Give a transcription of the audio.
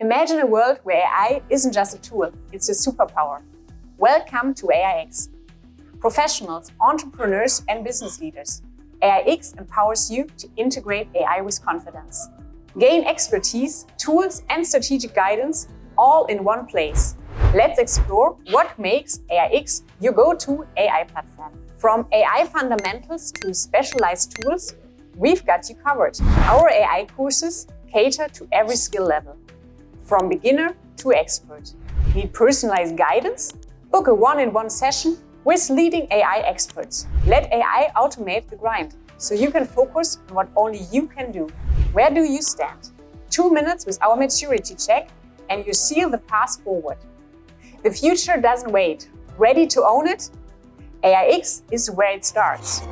Imagine a world where AI isn't just a tool, it's a superpower. Welcome to AI IXX. Professionals, entrepreneurs, and business leaders. AI IXX empowers you to integrate AI with confidence. Gain expertise, tools, and strategic guidance all in one place. Let's explore what makes AI IXX your go-to AI platform. From AI fundamentals to specialized tools, we've got you covered. Our AI courses cater to every skill level, from beginner to expert. Need personalized guidance? Book a one-on-one session with leading AI experts. Let AI automate the grind so you can focus on what only you can do. Where do you stand? 2 minutes with our maturity check and you seal the path forward. The future doesn't wait. Ready to own it? AI IXX is where it starts.